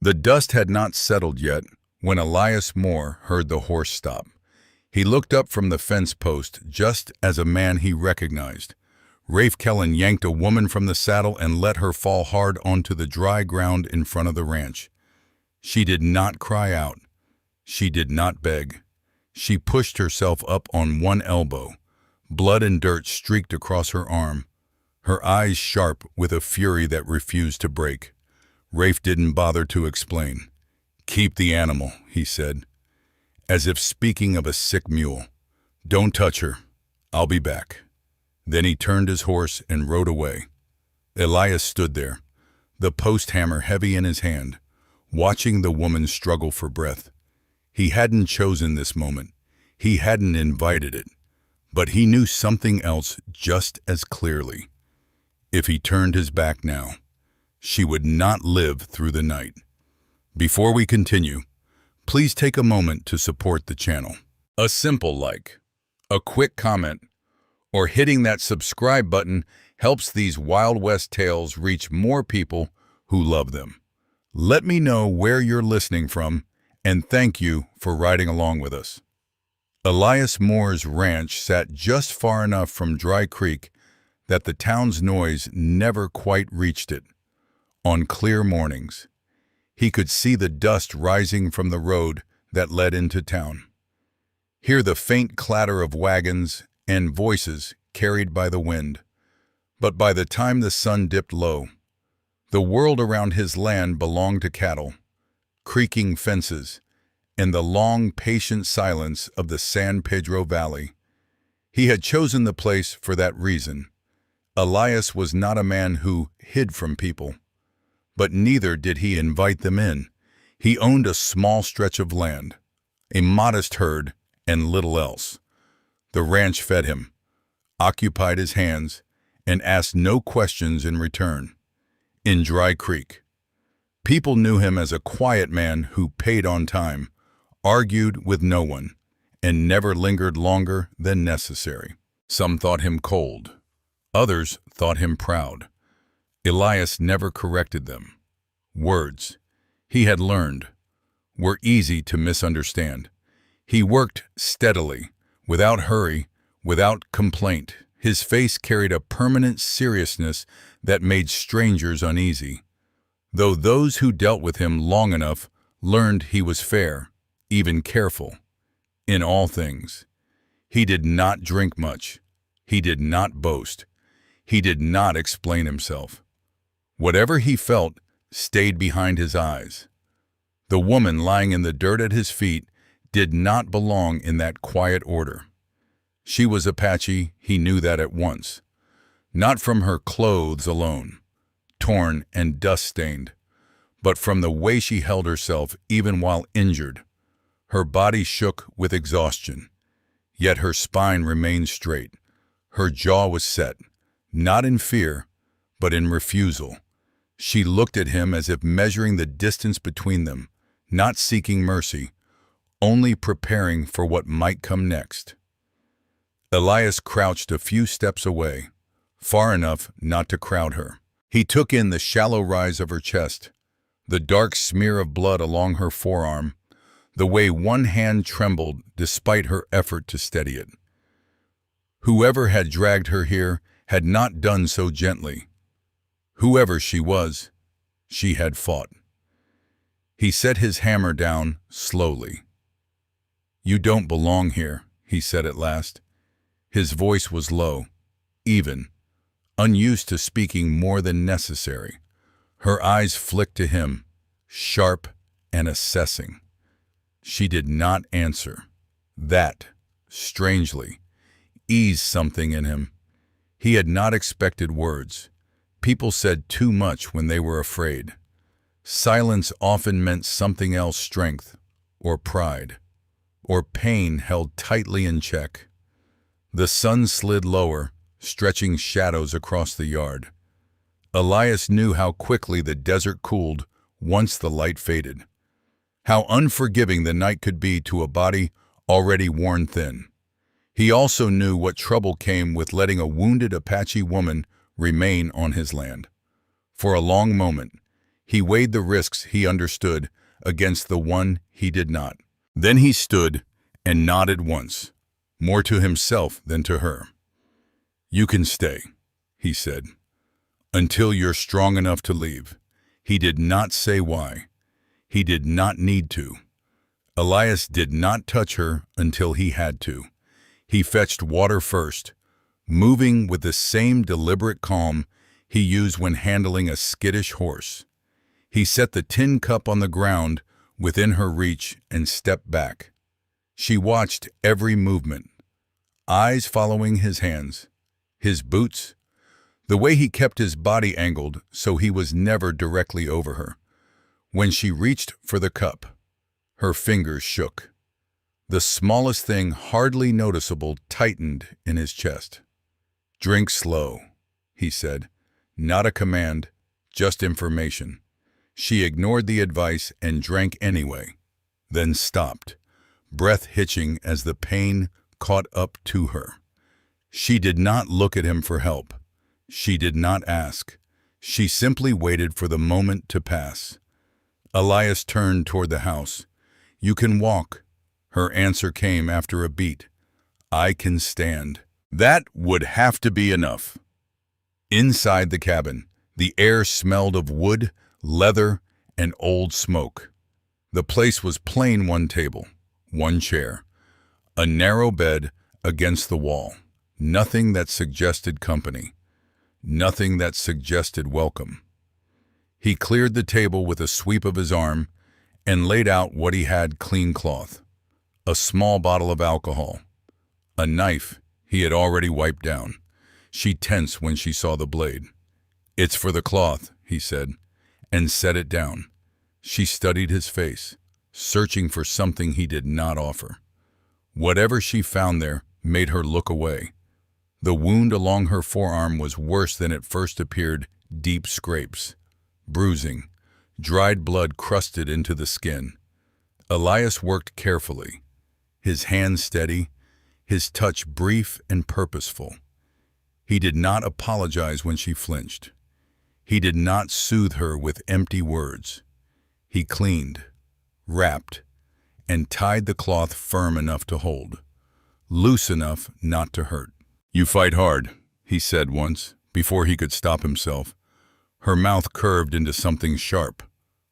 The dust had not settled yet when Elias Moore heard the horse stop. He looked up from the fence post just as a man he recognized. Rafe Kellen yanked a woman from the saddle and let her fall hard onto the dry ground in front of the ranch. She did not cry out. She did not beg. She pushed herself up on one elbow. Blood and dirt streaked across her arm, her eyes sharp with a fury that refused to break. Rafe didn't bother to explain. "Keep the animal," he said, as if speaking of a sick mule. "Don't touch her. I'll be back." Then he turned his horse and rode away. Elias stood there, the post hammer heavy in his hand, watching the woman struggle for breath. He hadn't chosen this moment. He hadn't invited it. But he knew something else just as clearly. If he turned his back now, she would not live through the night. Before we continue, please take a moment to support the channel. A simple like, a quick comment, or hitting that subscribe button helps these Wild West tales reach more people who love them. Let me know where you're listening from, and thank you for riding along with us. Elias Moore's ranch sat just far enough from Dry Creek that the town's noise never quite reached it. On clear mornings, he could see the dust rising from the road that led into town, hear the faint clatter of wagons and voices carried by the wind. But by the time the sun dipped low, the world around his land belonged to cattle, creaking fences, and the long, patient silence of the San Pedro Valley. He had chosen the place for that reason. Elias was not a man who hid from people, but neither did he invite them in. He owned a small stretch of land, a modest herd, and little else. The ranch fed him, occupied his hands, and asked no questions in return. In Dry Creek, people knew him as a quiet man who paid on time, argued with no one, and never lingered longer than necessary. Some thought him cold. Others thought him proud. Elias never corrected them. Words, he had learned, were easy to misunderstand. He worked steadily, without hurry, without complaint. His face carried a permanent seriousness that made strangers uneasy. Though those who dealt with him long enough learned he was fair, even careful, in all things. He did not drink much. He did not boast. He did not explain himself. Whatever he felt stayed behind his eyes. The woman lying in the dirt at his feet did not belong in that quiet order. She was Apache, he knew that at once. Not from her clothes alone, torn and dust-stained, but from the way she held herself even while injured. Her body shook with exhaustion, yet her spine remained straight. Her jaw was set, not in fear, but in refusal. She looked at him as if measuring the distance between them, not seeking mercy, only preparing for what might come next. Elias crouched a few steps away, far enough not to crowd her. He took in the shallow rise of her chest, the dark smear of blood along her forearm, the way one hand trembled despite her effort to steady it. Whoever had dragged her here had not done so gently. Whoever she was, she had fought. He set his hammer down slowly. "You don't belong here," he said at last. His voice was low, even, unused to speaking more than necessary. Her eyes flicked to him, sharp and assessing. She did not answer. That, strangely, eased something in him. He had not expected words. People said too much when they were afraid. Silence often meant something else: strength, or pride, or pain held tightly in check. The sun slid lower, stretching shadows across the yard. Elias knew how quickly the desert cooled once the light faded. How unforgiving the night could be to a body already worn thin. He also knew what trouble came with letting a wounded Apache woman remain on his land. For a long moment, He weighed the risks he understood against the one he did not. Then he stood and nodded once, more to himself than to her. "You can stay," he said, "until you're strong enough to leave." He did not say why. He did not need to. Elias did not touch her until he had to. He fetched water first, moving with the same deliberate calm he used when handling a skittish horse. He set the tin cup on the ground within her reach and stepped back. She watched every movement, eyes following his hands, his boots, the way he kept his body angled so he was never directly over her. When she reached for the cup, her fingers shook. The smallest thing, hardly noticeable, tightened in his chest. "Drink slow," he said. Not a command, just information. She ignored the advice and drank anyway, then stopped, breath hitching as the pain caught up to her. She did not look at him for help. She did not ask. She simply waited for the moment to pass. Elias turned toward the house. "You can walk." Her answer came after a beat. "I can stand." That would have to be enough. Inside the cabin, the air smelled of wood, leather, and old smoke. The place was plain: one table, one chair, a narrow bed against the wall. Nothing that suggested company. Nothing that suggested welcome. He cleared the table with a sweep of his arm and laid out what he had: clean cloth, a small bottle of alcohol, a knife he had already wiped down. She tensed when she saw the blade. "It's for the cloth," he said, and set it down. She studied his face, searching for something he did not offer. Whatever she found there made her look away. The wound along her forearm was worse than it first appeared: deep scrapes, bruising, dried blood crusted into the skin. Elias worked carefully, his hand steady, his touch brief and purposeful. He did not apologize when she flinched. He did not soothe her with empty words. He cleaned, wrapped, and tied the cloth firm enough to hold, loose enough not to hurt. "You fight hard," he said once, before he could stop himself. Her mouth curved into something sharp,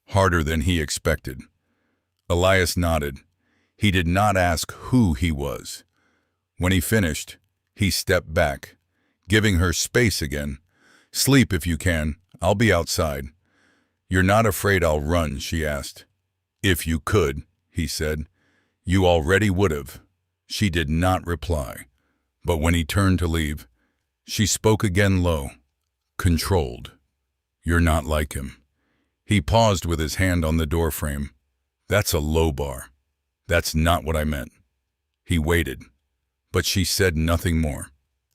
harder than he expected. Elias nodded. He did not ask who he was. When he finished, he stepped back, giving her space again. "Sleep if you can. I'll be outside." "You're not afraid I'll run?" she asked. "If you could," he said. "You already would have." She did not reply, but when he turned to leave, she spoke again, low, controlled. "You're not like him." He paused with his hand on the doorframe. "That's a low bar. That's not what I meant." He waited, but she said nothing more.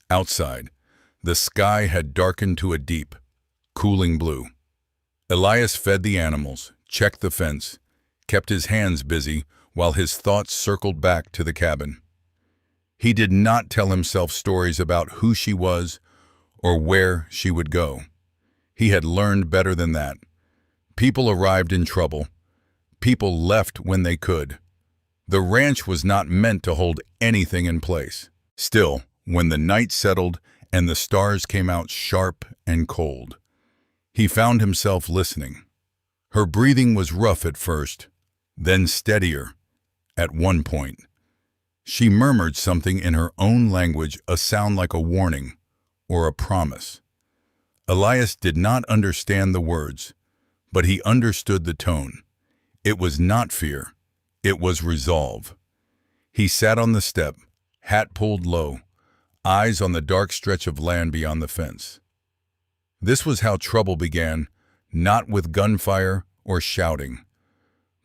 Outside, the sky had darkened to a deep, cooling blue. Elias fed the animals, checked the fence, kept his hands busy while his thoughts circled back to the cabin. He did not tell himself stories about who she was or where she would go. He had learned better than that. People arrived in trouble. People left when they could. The ranch was not meant to hold anything in place. Still, when the night settled and the stars came out sharp and cold, he found himself listening. Her breathing was rough at first, then steadier. At one point, she murmured something in her own language, a sound like a warning or a promise. Elias did not understand the words, but he understood the tone. It was not fear. It was resolve. He sat on the step, hat pulled low, eyes on the dark stretch of land beyond the fence. This was how trouble began, not with gunfire or shouting,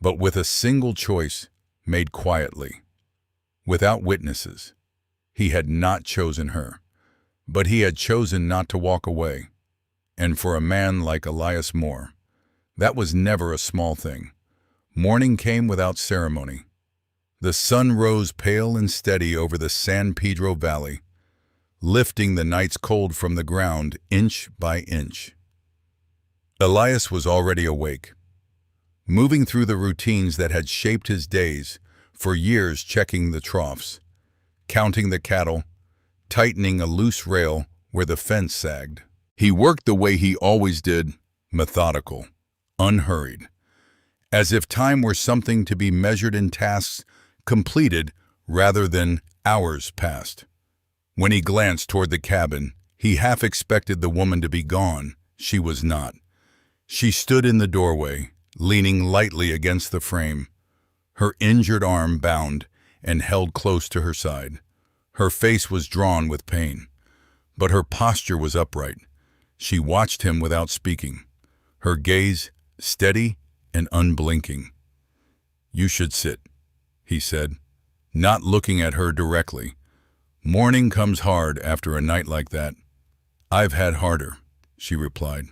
but with a single choice made quietly, without witnesses. He had not chosen her, but he had chosen not to walk away. And for a man like Elias Moore, that was never a small thing. Morning came without ceremony. The sun rose pale and steady over the San Pedro Valley, lifting the night's cold from the ground inch by inch. Elias was already awake, moving through the routines that had shaped his days for years, checking the troughs, counting the cattle, tightening a loose rail where the fence sagged. He worked the way he always did, methodical, unhurried, as if time were something to be measured in tasks completed rather than hours passed. When he glanced toward the cabin, he half expected the woman to be gone. She was not. She stood in the doorway, leaning lightly against the frame, her injured arm bound and held close to her side. Her face was drawn with pain, but her posture was upright. She watched him without speaking, her gaze steady and unblinking. "You should sit," he said, not looking at her directly. "Morning comes hard after a night like that." "I've had harder," she replied.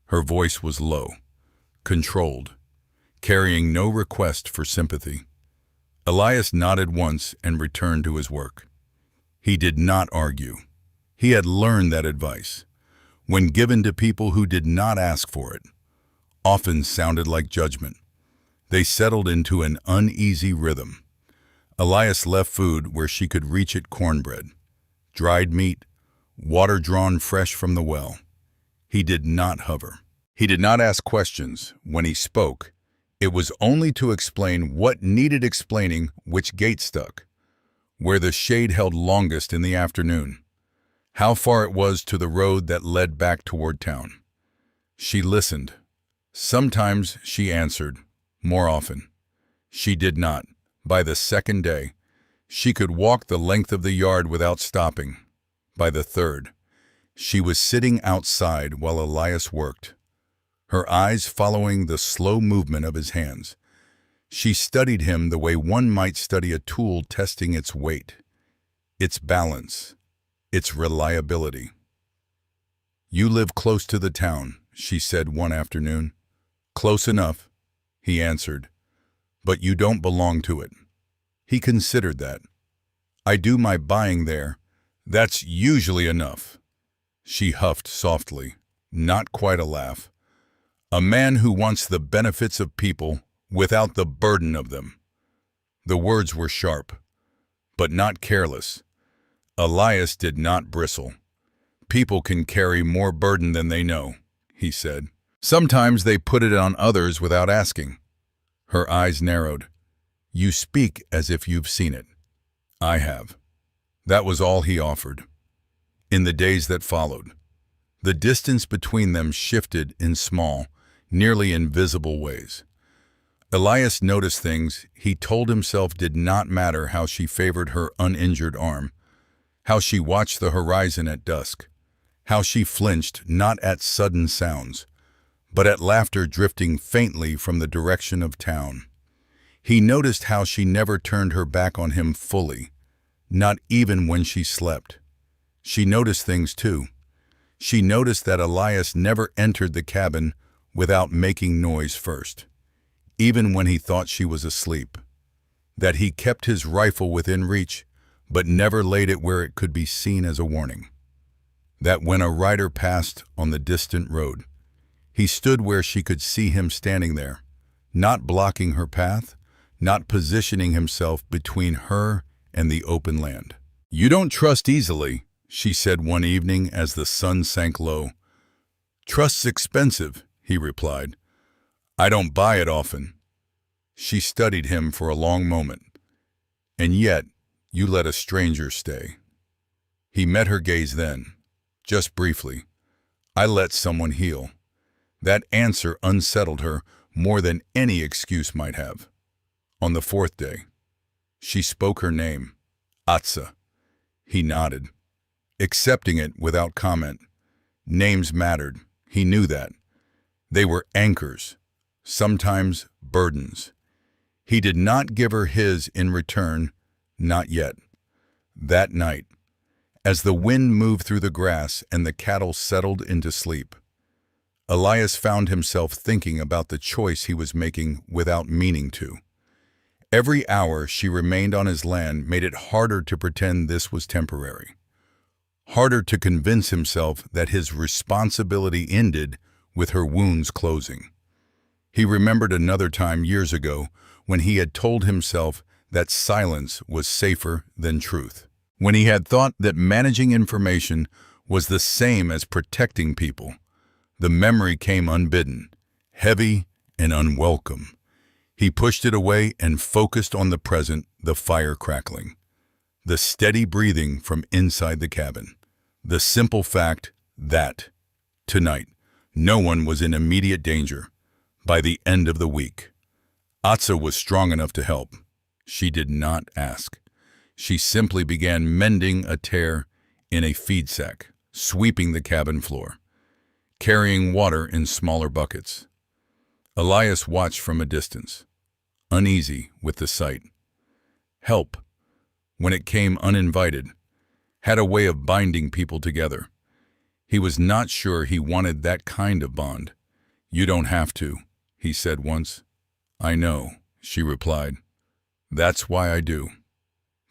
Her voice was low, controlled, carrying no request for sympathy. Elias nodded once and returned to his work. He did not argue. He had learned that advice, when given to people who did not ask for it, often sounded like judgment. They settled into an uneasy rhythm. Elias left food where she could reach it: cornbread, dried meat, water drawn fresh from the well. He did not hover. He did not ask questions. When he spoke, it was only to explain what needed explaining: which gate stuck, where the shade held longest in the afternoon, how far it was to the road that led back toward town. She listened. Sometimes she answered, more often she did not. By the second day, she could walk the length of the yard without stopping. By the third, she was sitting outside while Elias worked, her eyes following the slow movement of his hands. She studied him the way one might study a tool, testing its weight, its balance, its reliability. "You live close to the town," she said one afternoon. "Close enough," he answered, "but you don't belong to it." He considered that. "I do my buying there. That's usually enough." She huffed softly, not quite a laugh. "A man who wants the benefits of people without the burden of them." The words were sharp, but not careless. Elias did not bristle. "People can carry more burden than they know," he said. "Sometimes they put it on others without asking." Her eyes narrowed. "You speak as if you've seen it." "I have." That was all he offered. In the days that followed, the distance between them shifted in small, nearly invisible ways. Elias noticed things he told himself did not matter: how she favored her uninjured arm, how she watched the horizon at dusk, how she flinched not at sudden sounds, but at laughter drifting faintly from the direction of town. He noticed how she never turned her back on him fully, not even when she slept. She noticed things too. She noticed that Elias never entered the cabin without making noise first, even when he thought she was asleep. That he kept his rifle within reach, but never laid it where it could be seen as a warning. That when a rider passed on the distant road, he stood where she could see him standing there, not blocking her path, not positioning himself between her and the open land. "You don't trust easily," she said one evening as the sun sank low. "Trust's expensive," he replied. "I don't buy it often." She studied him for a long moment. "And yet, you let a stranger stay." He met her gaze then, just briefly. "I let someone heal." That answer unsettled her more than any excuse might have. On the fourth day, she spoke her name, Atsa. He nodded, accepting it without comment. Names mattered. He knew that. They were anchors, sometimes burdens. He did not give her his in return, not yet. That night, as the wind moved through the grass and the cattle settled into sleep, Elias found himself thinking about the choice he was making without meaning to. Every hour she remained on his land made it harder to pretend this was temporary, harder to convince himself that his responsibility ended with her wounds closing. He remembered another time years ago when he had told himself that silence was safer than truth. When he had thought that managing information was the same as protecting people, the memory came unbidden, heavy and unwelcome. He pushed it away and focused on the present, the fire crackling, the steady breathing from inside the cabin, the simple fact that, tonight, no one was in immediate danger. By the end of the week, Atsa was strong enough to help. She did not ask. She simply began mending a tear in a feed sack, sweeping the cabin floor, carrying water in smaller buckets. Elias watched from a distance, uneasy with the sight. Help, when it came uninvited, had a way of binding people together. He was not sure he wanted that kind of bond. "You don't have to," he said once. "I know," she replied. "That's why I do."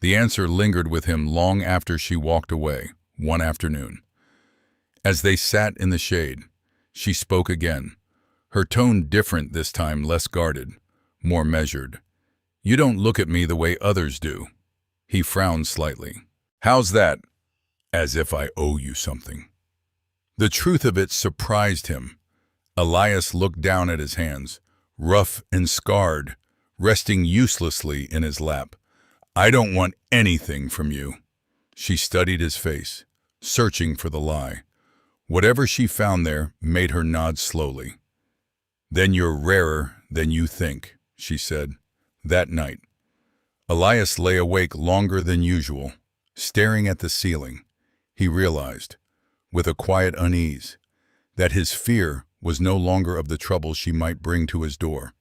The answer lingered with him long after she walked away, one afternoon. As they sat in the shade, she spoke again, her tone different this time, less guarded, more measured. "You don't look at me the way others do." He frowned slightly. "How's that?" "As if I owe you something." The truth of it surprised him. Elias looked down at his hands, rough and scarred, resting uselessly in his lap. "I don't want anything from you." She studied his face, searching for the lie. Whatever she found there made her nod slowly. "Then you're rarer than you think," she said. That night, Elias lay awake longer than usual, staring at the ceiling. He realized, with a quiet unease, that his fear was no longer of the trouble she might bring to his door.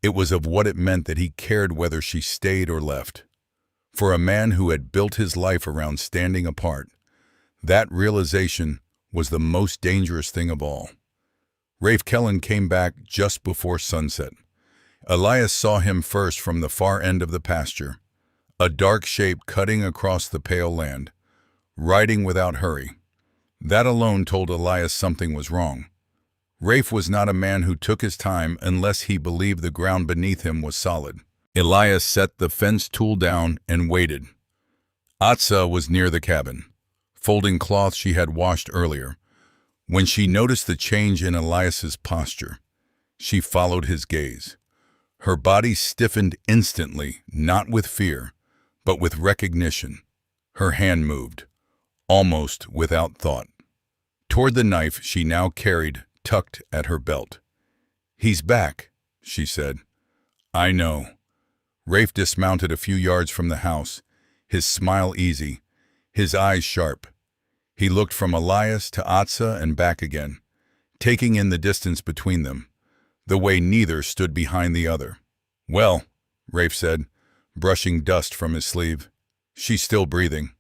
It was of what it meant that he cared whether she stayed or left. For a man who had built his life around standing apart, that realization was the most dangerous thing of all. Rafe Kellen came back just before sunset. Elias saw him first from the far end of the pasture, a dark shape cutting across the pale land, riding without hurry. That alone told Elias something was wrong. Rafe was not a man who took his time unless he believed the ground beneath him was solid. Elias set the fence tool down and waited. Atsa was near the cabin, folding cloth she had washed earlier. When she noticed the change in Elias's posture, she followed his gaze. Her body stiffened instantly, not with fear, but with recognition. Her hand moved, almost without thought, toward the knife she now carried tucked at her belt. "He's back," she said. "I know." Rafe dismounted a few yards from the house, his smile easy, his eyes sharp. He looked from Elias to Atsa and back again, taking in the distance between them, the way neither stood behind the other. "Well," Rafe said, brushing dust from his sleeve, "she's still breathing.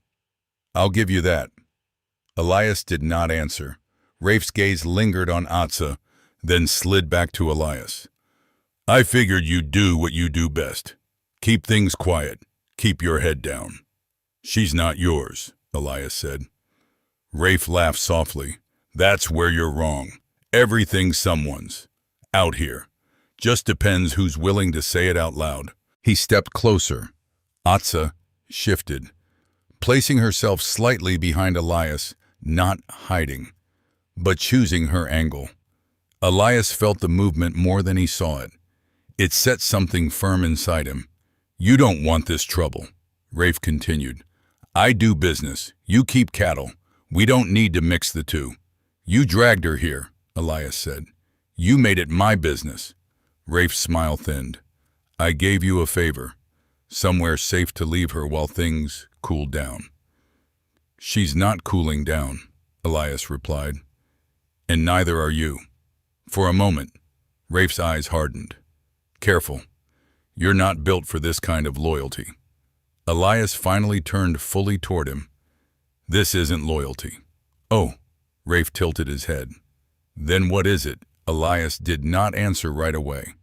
I'll give you that." Elias did not answer. Rafe's gaze lingered on Atsa, then slid back to Elias. "I figured you'd do what you do best. Keep things quiet. Keep your head down." "She's not yours," Elias said. Rafe laughed softly. "That's where you're wrong. Everything's someone's. Out here. Just depends who's willing to say it out loud." He stepped closer. Atsa shifted, placing herself slightly behind Elias, not hiding, but choosing her angle. Elias felt the movement more than he saw it. It set something firm inside him. "You don't want this trouble," Rafe continued. "I do business. You keep cattle. We don't need to mix the two." "You dragged her here," Elias said. "You made it my business." Rafe's smile thinned. "I gave you a favor. Somewhere safe to leave her while things cooled down." "She's not cooling down," Elias replied. "And neither are you." For a moment, Rafe's eyes hardened. "Careful. You're not built for this kind of loyalty." Elias finally turned fully toward him. "This isn't loyalty." "Oh," Rafe tilted his head. "Then what is it?" Elias did not answer right away.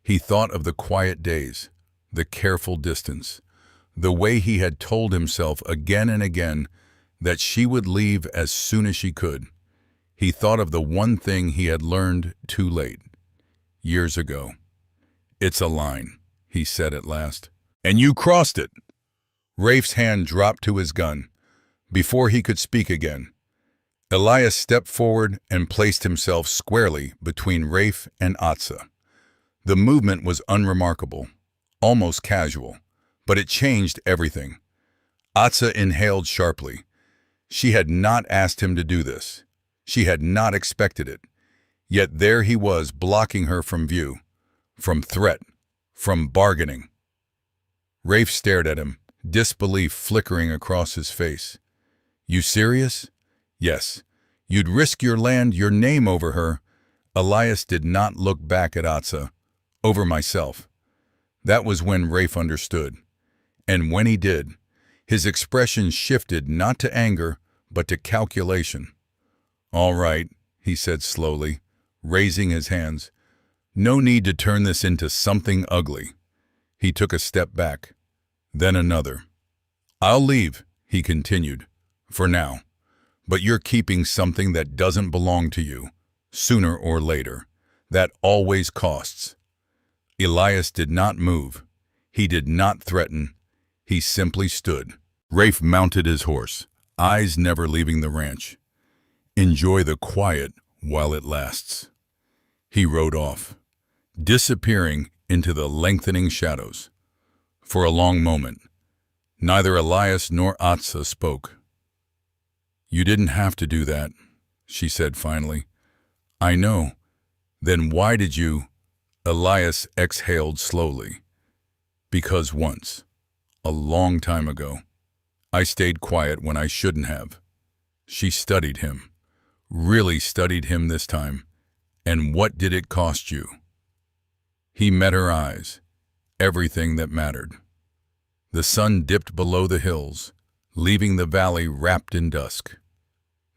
He thought of the quiet days, the careful distance, the way he had told himself again and again that she would leave as soon as she could. He thought of the one thing he had learned too late, years ago. "It's a line," he said at last. "And you crossed it." Rafe's hand dropped to his gun. Before he could speak again, Elias stepped forward and placed himself squarely between Rafe and Atsa. The movement was unremarkable, almost casual, but it changed everything. Atsa inhaled sharply. She had not asked him to do this. She had not expected it. Yet there he was, blocking her from view, from threat, from bargaining. Rafe stared at him, disbelief flickering across his face. "You serious?" "Yes. You'd risk your land, your name over her." Elias did not look back at Atsa. "Over myself." That was when Rafe understood. And when he did, his expression shifted not to anger, but to calculation. "All right," he said slowly, raising his hands. "No need to turn this into something ugly." He took a step back, then another. "I'll leave," he continued, "for now. But you're keeping something that doesn't belong to you, sooner or later. That always costs." Elias did not move. He did not threaten. He simply stood. Rafe mounted his horse, eyes never leaving the ranch. "Enjoy the quiet while it lasts." He rode off, disappearing into the lengthening shadows. For a long moment, neither Elias nor Atsa spoke. "You didn't have to do that," she said finally. "I know. Then why did you?" Elias exhaled slowly. "Because once, a long time ago, I stayed quiet when I shouldn't have." She studied him, really studied him this time. "And what did it cost you?" He met her eyes, everything that mattered. The sun dipped below the hills, leaving the valley wrapped in dusk.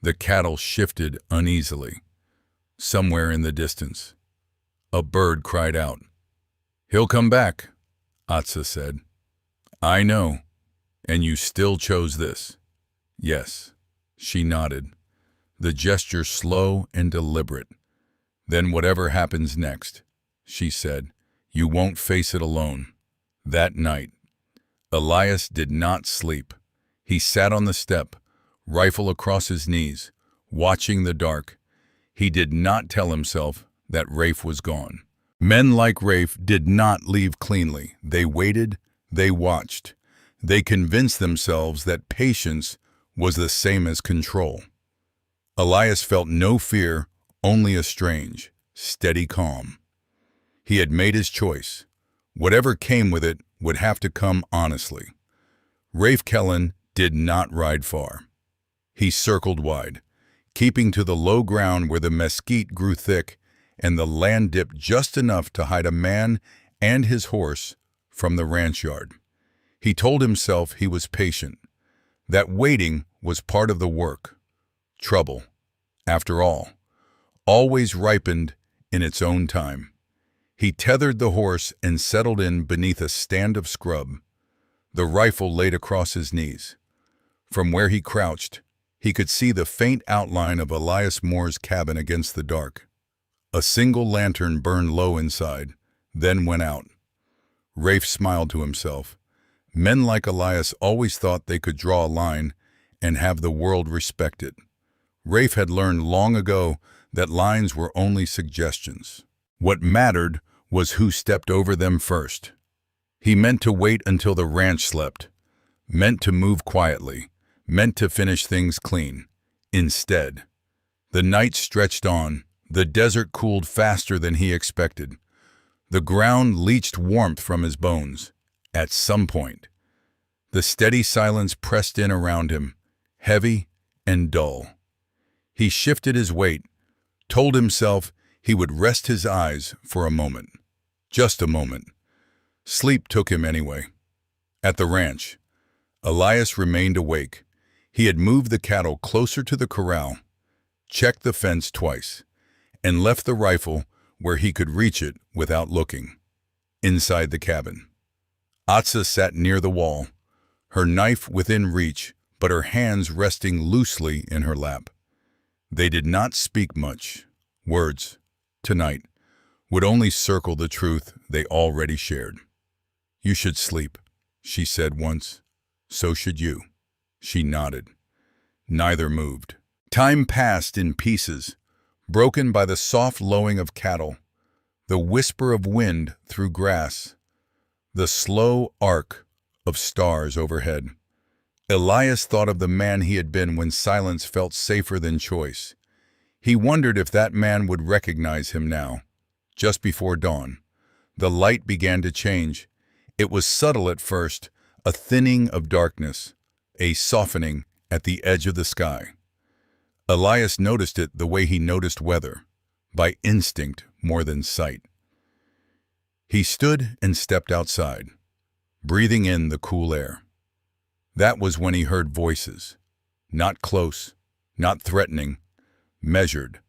The cattle shifted uneasily. Somewhere in the distance, a bird cried out. "He'll come back," Atsa said. "I know. And you still chose this." "Yes." She nodded, the gesture slow and deliberate. "Then whatever happens next," she said, "you won't face it alone." That night, Elias did not sleep. He sat on the step, rifle across his knees, watching the dark. He did not tell himself that Rafe was gone. Men like Rafe did not leave cleanly. They waited, they watched. They convinced themselves that patience was the same as control. Elias felt no fear, only a strange, steady calm. He had made his choice. Whatever came with it would have to come honestly. Rafe Kellen did not ride far. He circled wide, keeping to the low ground where the mesquite grew thick and the land dipped just enough to hide a man and his horse from the ranch yard. He told himself he was patient, that waiting was part of the work. Trouble, after all, always ripened in its own time. He tethered the horse and settled in beneath a stand of scrub, the rifle laid across his knees. From where he crouched, he could see the faint outline of Elias Moore's cabin against the dark. A single lantern burned low inside, then went out. Rafe smiled to himself. Men like Elias always thought they could draw a line and have the world respect it. Rafe had learned long ago that lines were only suggestions. What mattered was who stepped over them first. He meant to wait until the ranch slept, meant to move quietly, meant to finish things clean. Instead, the night stretched on, the desert cooled faster than he expected. The ground leached warmth from his bones. At some point, the steady silence pressed in around him, heavy and dull. He shifted his weight, told himself he would rest his eyes for a moment. Just a moment. Sleep took him anyway. At the ranch, Elias remained awake. He had moved the cattle closer to the corral, checked the fence twice, and left the rifle where he could reach it without looking. Inside the cabin, Atsa sat near the wall, her knife within reach, but her hands resting loosely in her lap. They did not speak much. Words, tonight, would only circle the truth they already shared. "You should sleep," she said once. "So should you." She nodded. Neither moved. Time passed in pieces, broken by the soft lowing of cattle, the whisper of wind through grass, the slow arc of stars overhead. Elias thought of the man he had been when silence felt safer than choice. He wondered if that man would recognize him now. Just before dawn, the light began to change. It was subtle at first, a thinning of darkness, a softening at the edge of the sky. Elias noticed it the way he noticed weather, by instinct more than sight. He stood and stepped outside, breathing in the cool air. That was when he heard voices, not close, not threatening, measured.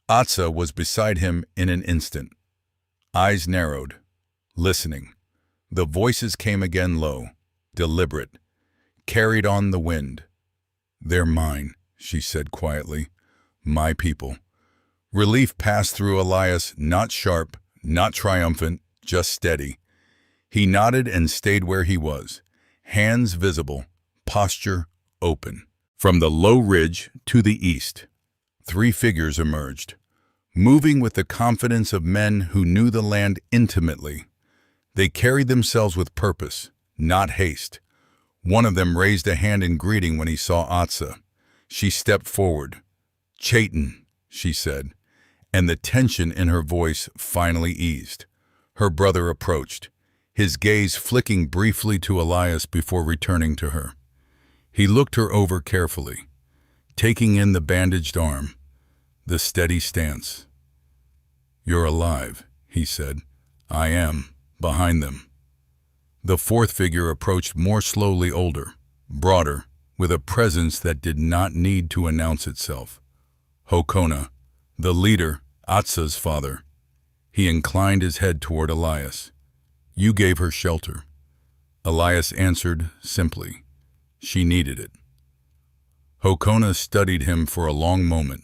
Atsa was beside him in an instant. Eyes narrowed, listening. The voices came again low, deliberate, carried on the wind. "They're mine," she said quietly. "My people." Relief passed through Elias, not sharp, not triumphant, just steady. He nodded and stayed where he was, hands visible, posture open. From the low ridge to the east, 3 figures emerged, moving with the confidence of men who knew the land intimately. They carried themselves with purpose, not haste. One of them raised a hand in greeting when he saw Atsa. She stepped forward. "Chaitin," she said, and the tension in her voice finally eased. Her brother approached, his gaze flicking briefly to Elias before returning to her. He looked her over carefully, taking in the bandaged arm, the steady stance. "You're alive," he said. "I am." Behind them, the 4th figure approached more slowly, older, broader, with a presence that did not need to announce itself. Hokona, the leader, Atsa's father. He inclined his head toward Elias. "You gave her shelter." Elias answered simply. "She needed it." Hokona studied him for a long moment,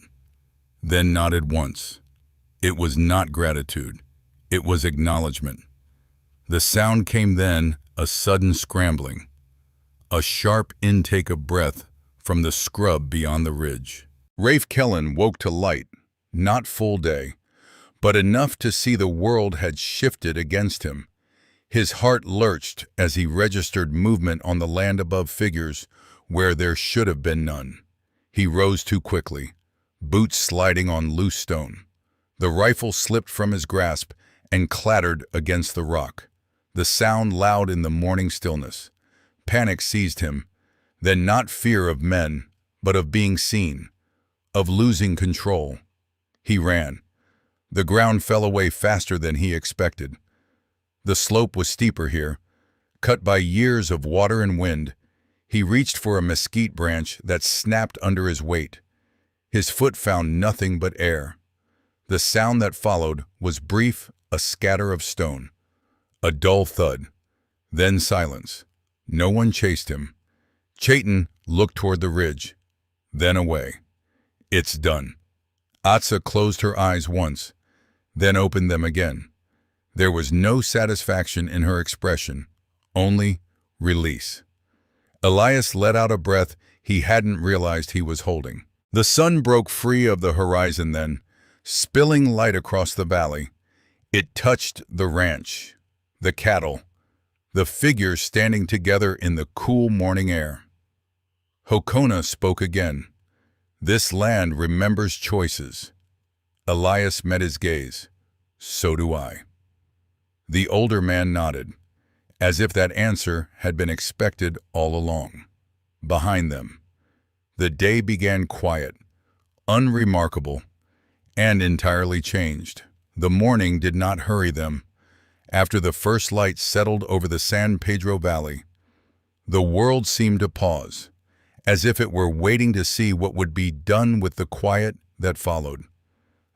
then nodded once. It was not gratitude. It was acknowledgement. The sound came then, a sudden scrambling, a sharp intake of breath from the scrub beyond the ridge. Rafe Kellen woke to light, not full day, but enough to see the world had shifted against him. His heart lurched as he registered movement on the land above figures where there should have been none. He rose too quickly, boots sliding on loose stone. The rifle slipped from his grasp and clattered against the rock, the sound loud in the morning stillness. Panic seized him, then not fear of men, but of being seen, of losing control. He ran. The ground fell away faster than he expected. The slope was steeper here, cut by years of water and wind. He reached for a mesquite branch that snapped under his weight. His foot found nothing but air. The sound that followed was brief, a scatter of stone. A dull thud. Then silence. No one chased him. Chaitin looked toward the ridge, then away. "It's done." Atsa closed her eyes once, then opened them again. There was no satisfaction in her expression, only release. Elias let out a breath he hadn't realized he was holding. The sun broke free of the horizon then, spilling light across the valley. It touched the ranch, the cattle, the figures standing together in the cool morning air. Hokona spoke again. "This land remembers choices." Elias met his gaze. "So do I." The older man nodded, as if that answer had been expected all along. Behind them, the day began quiet, unremarkable, and entirely changed. The morning did not hurry them. After the first light settled over the San Pedro Valley, the world seemed to pause, as if it were waiting to see what would be done with the quiet that followed.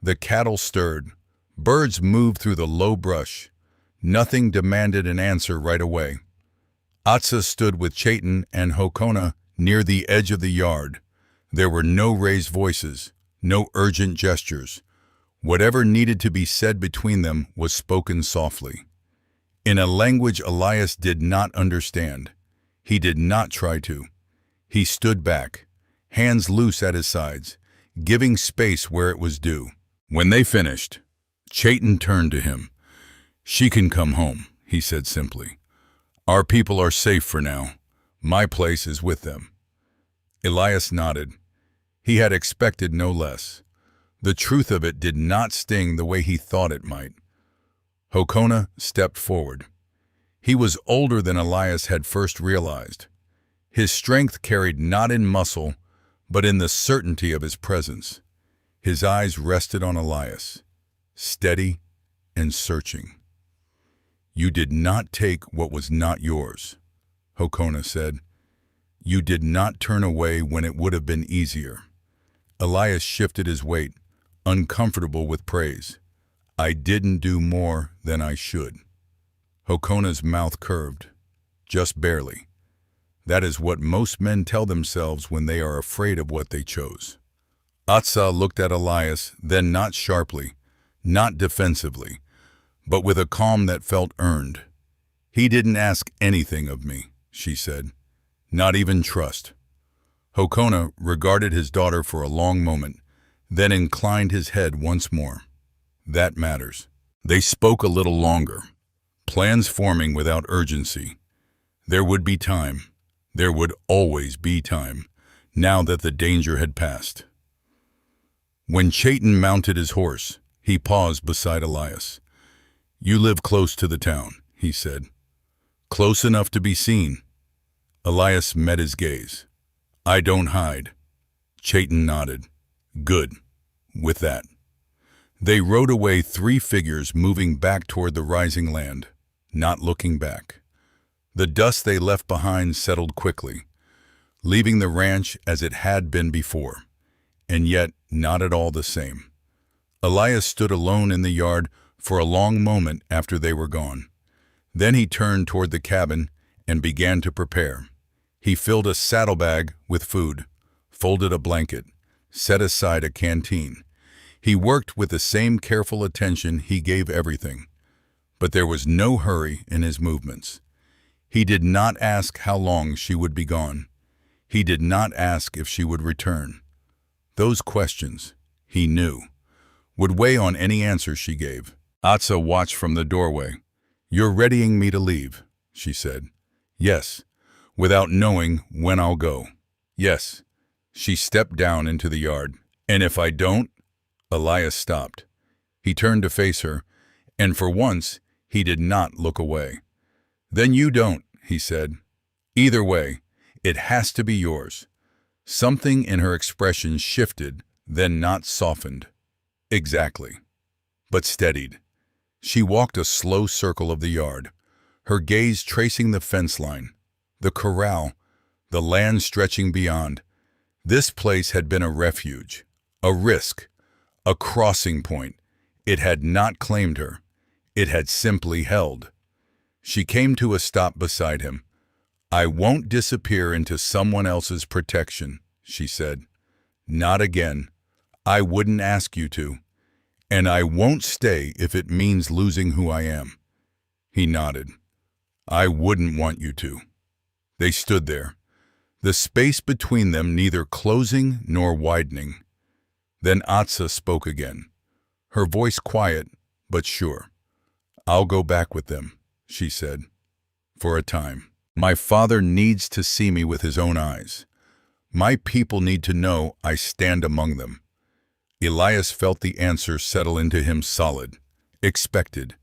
The cattle stirred, birds moved through the low brush. Nothing demanded an answer right away. Atsa stood with Chaitin and Hokona near the edge of the yard. There were no raised voices, No urgent gestures. Whatever needed to be said between them was spoken softly. In a language Elias did not understand. He did not try to. He stood back, hands loose at his sides, giving space where it was due. When they finished, Chayton turned to him. "She can come home," he said simply. "Our people are safe for now. My place is with them." Elias nodded. He had expected no less. The truth of it did not sting the way he thought it might. Hokona stepped forward. He was older than Elias had first realized. His strength carried not in muscle, but in the certainty of his presence. His eyes rested on Elias, steady and searching. "You did not take what was not yours," Hokona said. "You did not turn away when it would have been easier." Elias shifted his weight, uncomfortable with praise. "I didn't do more than I should." Hokona's mouth curved, just barely. That is what most men tell themselves when they are afraid of what they chose. Atsa looked at Elias, then not sharply, not defensively, but with a calm that felt earned. "He didn't ask anything of me," she said. "Not even trust." Hokona regarded his daughter for a long moment, then inclined his head once more. "That matters." They spoke a little longer, plans forming without urgency. There would be time. There would always be time, now that the danger had passed. When Chayton mounted his horse, he paused beside Elias. "You live close to the town," he said. "Close enough to be seen." Elias met his gaze. "I don't hide." Chayton nodded. "Good. With that." They rode away, three figures moving back toward the rising land, not looking back. The dust they left behind settled quickly, leaving the ranch as it had been before, and yet not at all the same. Elias stood alone in the yard for a long moment after they were gone. Then he turned toward the cabin and began to prepare. He filled a saddlebag with food, folded a blanket, set aside a canteen. He worked with the same careful attention he gave everything, but there was no hurry in his movements. He did not ask how long she would be gone. He did not ask if she would return. Those questions, he knew, would weigh on any answer she gave. Atsa watched from the doorway. "You're readying me to leave," she said. "Yes, without knowing when I'll go." "Yes." She stepped down into the yard. "And if I don't?" Elias stopped. He turned to face her, and for once he did not look away. "Then you don't," he said. "Either way, it has to be yours." Something in her expression shifted, then not softened. "Exactly." But steadied. She walked a slow circle of the yard, her gaze tracing the fence line, the corral, the land stretching beyond. This place had been a refuge, a risk, a crossing point. It had not claimed her. It had simply held. She came to a stop beside him. "I won't disappear into someone else's protection," she said. "Not again. I wouldn't ask you to. And I won't stay if it means losing who I am." He nodded. "I wouldn't want you to." They stood there, the space between them neither closing nor widening. Then Atsa spoke again, her voice quiet but sure. "I'll go back with them," she said, "for a time. My father needs to see me with his own eyes. My people need to know I stand among them." Elias felt the answer settle into him solid, expected.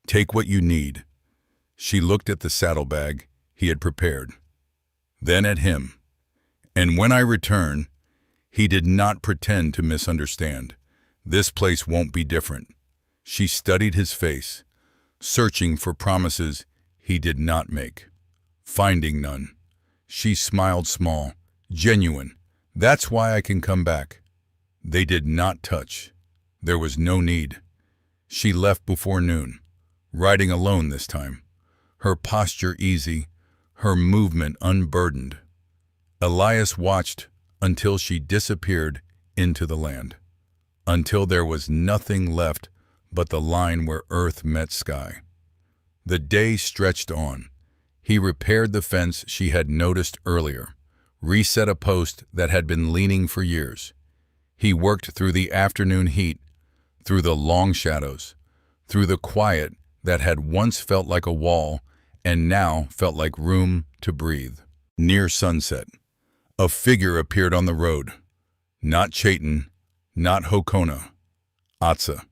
"Take what you need." She looked at the saddlebag he had prepared, then at him. "And when I return," he did not pretend to misunderstand. "This place won't be different." She studied his face, searching for promises he did not make, finding none. She smiled small, genuine. "That's why I can come back." They did not touch. There was no need. She left before noon, riding alone this time, her posture easy, her movement unburdened. Elias watched until she disappeared into the land. until there was nothing left but the line where earth met sky. The day stretched on. He repaired the fence she had noticed earlier, reset a post that had been leaning for years. He worked through the afternoon heat, through the long shadows, through the quiet that had once felt like a wall and now felt like room to breathe. Near sunset, a figure appeared on the road. Not Chaitin, not Hokona, Atsa.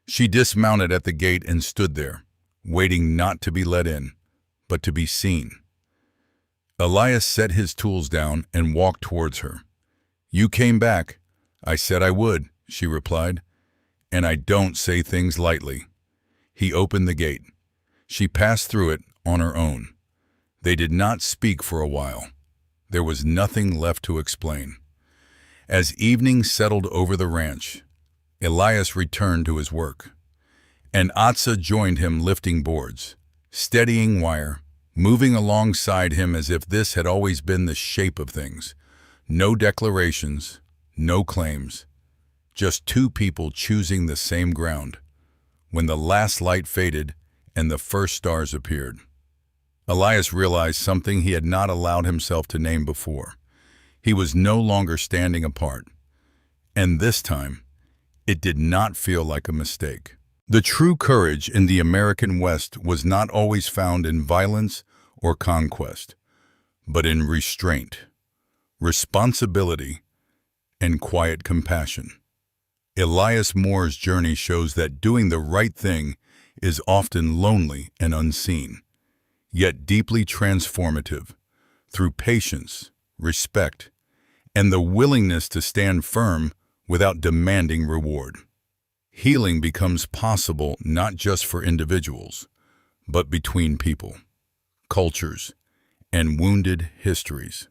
She dismounted at the gate and stood there, waiting not to be let in, but to be seen. Elias set his tools down and walked towards her. "You came back. I said I would," she replied. "And I don't say things lightly." He opened the gate. She passed through it on her own. They did not speak for a while. There was nothing left to explain. As evening settled over the ranch, Elias returned to his work, and Atsa joined him lifting boards, steadying wire, moving alongside him as if this had always been the shape of things. No declarations, no claims, just two people choosing the same ground. When the last light faded and the first stars appeared, Elias realized something he had not allowed himself to name before. He was no longer standing apart, and this time, it did not feel like a mistake. The true courage in the American West was not always found in violence or conquest, but in restraint, responsibility, and quiet compassion. Elias Moore's journey shows that doing the right thing is often lonely and unseen, yet deeply transformative through patience, respect, and the willingness to stand firm without demanding reward. Healing becomes possible not just for individuals, but between people, cultures, and wounded histories.